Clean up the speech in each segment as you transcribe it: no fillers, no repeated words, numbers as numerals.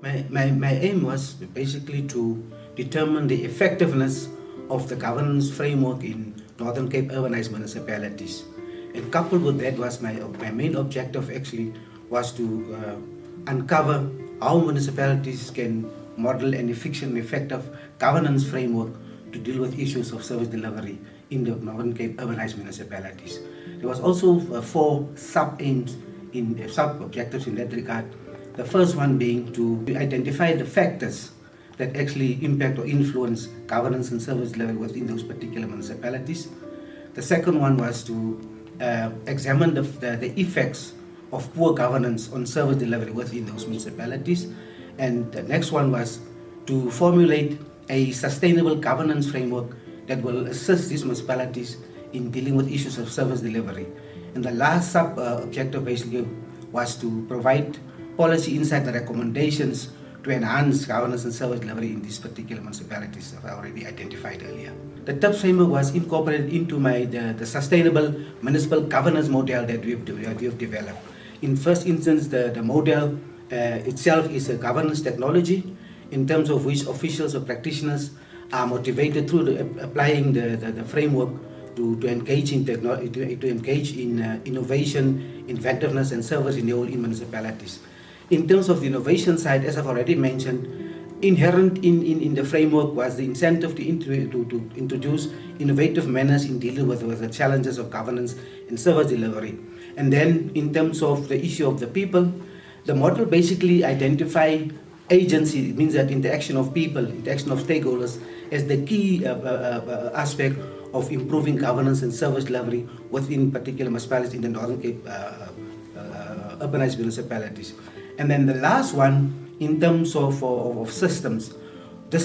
My aim was basically to determine the effectiveness of the governance framework in Northern Cape urbanized municipalities. And coupled with that was my main objective actually was to uncover how municipalities can model an efficient and effective governance framework to deal with issues of service delivery in the Northern Cape urbanized municipalities. There was also four sub-aims in sub-objectives in that regard. The first one being to identify the factors that actually impact or influence governance and service delivery within those particular municipalities. The second one was to examine the effects of poor governance on service delivery within those municipalities. And the next one was to formulate a sustainable governance framework that will assist these municipalities in dealing with issues of service delivery. And the last sub-objective basically was to provide policy insight and recommendations to enhance governance and service delivery in these particular municipalities that I already identified earlier. The TIPS framework was incorporated into the sustainable municipal governance model that we've developed. In first instance, the model itself is a governance technology in terms of which officials or practitioners are motivated through applying the framework to engage in technology, to engage in innovation, inventiveness, and service renewal in municipalities. In terms of the innovation side, as I've already mentioned, inherent in the framework was the incentive to introduce innovative manners in dealing with the challenges of governance and service delivery. And then in terms of the issue of the people, the model basically identify agency. It means that interaction of people, interaction of stakeholders as the key aspect of improving governance and service delivery within particular municipalities in the Northern Cape urbanized municipalities. And then the last one, in terms of systems, the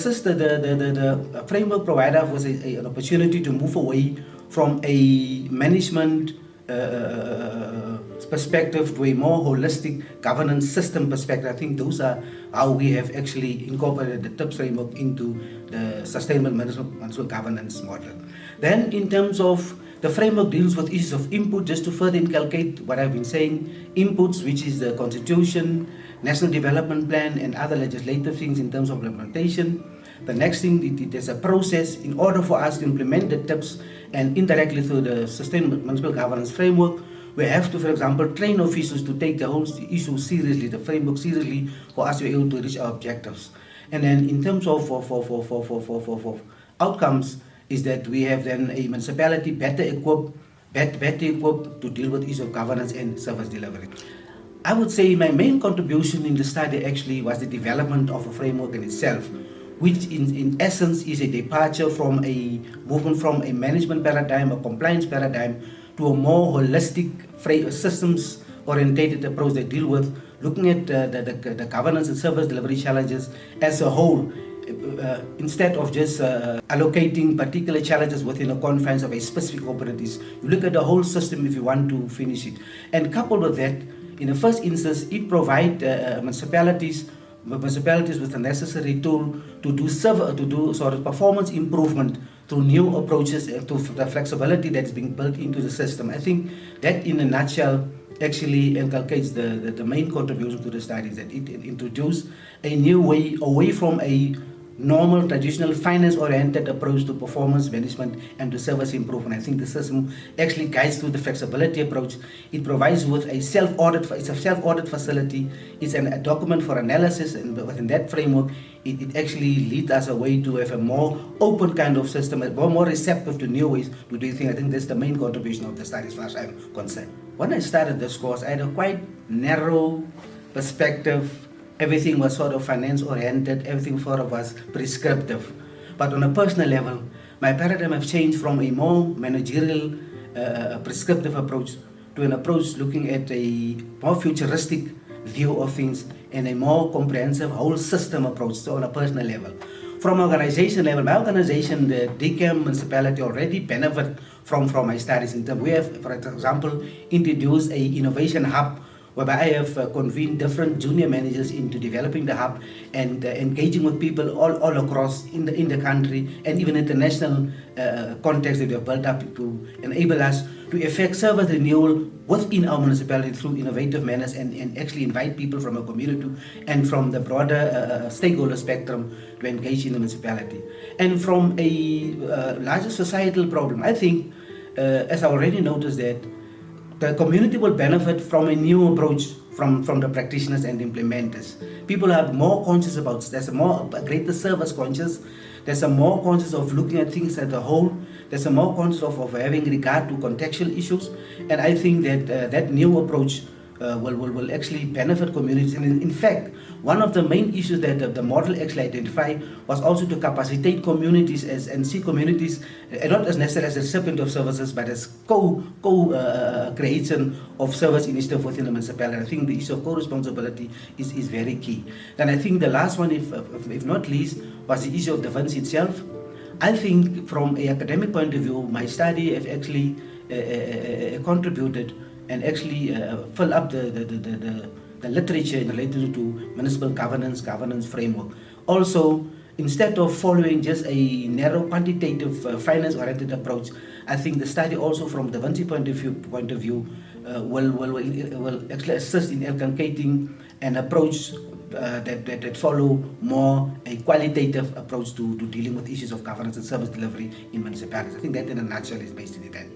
framework provided us an opportunity to move away from a management perspective to a more holistic governance system perspective. I think those are how we have actually incorporated the TIPS framework into the sustainable municipal governance model. Then in terms of the framework deals with issues of input, just to further inculcate what I've been saying, inputs, which is the Constitution, National Development Plan, and other legislative things in terms of implementation. The next thing, there's a process in order for us to implement the TIPS and indirectly through the Sustainable Municipal Governance Framework. We have to, for example, train officials to take the whole issue seriously, the framework seriously, for us to be able to reach our objectives. And then in terms of outcomes, is that we have then a municipality better equipped to deal with issues of governance and service delivery. I would say my main contribution in the study actually was the development of a framework in itself, which in essence is a departure from a movement from a management paradigm, a compliance paradigm, to a more holistic systems-orientated approach that deal with looking at the governance and service delivery challenges as a whole, instead of just allocating particular challenges within the confines of a specific operations. You look at the whole system if you want to finish it. And coupled with that, in the first instance, it provides municipalities with the necessary tool to do performance improvement through new approaches and to the flexibility that is being built into the system. I think that in a nutshell actually inculcates the main contribution to the studies, that it introduced a new way away from a normal, traditional, finance-oriented approach to performance management and to service improvement. I think the system actually guides through the flexibility approach. It provides with a self-audit. It's a self-audit facility. It's a document for analysis, and within that framework, it actually leads us a way to have a more open kind of system, more receptive to new ways to do things. I think that's the main contribution of the study as far as I'm concerned. When I started this course, I had a quite narrow perspective. Everything was sort of finance-oriented, everything sort of was prescriptive. But on a personal level, my paradigm has changed from a more managerial, prescriptive approach to an approach looking at a more futuristic view of things and a more comprehensive whole system approach, so on a personal level. From organization level, my organization, the DCAM municipality, already benefit from my studies. We have, for example, introduced a innovation hub whereby I have convened different junior managers into developing the hub and engaging with people all across in the country and even international context that we have built up to enable us to effect service renewal within our municipality through innovative manners and actually invite people from our community and from the broader stakeholder spectrum to engage in the municipality. And from a larger societal problem, I think, as I already noticed, that the community will benefit from a new approach from the practitioners and implementers. People are more conscious about, there's a greater service conscious, there's a more conscious of looking at things as a whole, there's a more conscious of having regard to contextual issues, and I think that that new approach will actually benefit communities. And in fact, one of the main issues that the model actually identified was also to capacitate communities and see communities not as necessarily as a recipient of services, but as creation of service initiative within the municipality. I think the issue of co-responsibility is very key. Then I think the last one, if not least, was the issue of DaVinci itself. I think from an academic point of view, my study have actually contributed and actually fill up the literature in relation to municipal governance framework. Also, instead of following just a narrow quantitative finance-oriented approach, I think the study also from the DaVinci point of view will actually assist in inculcating an approach that follow more a qualitative approach to dealing with issues of governance and service delivery in municipalities. I think that in a nutshell is basically that.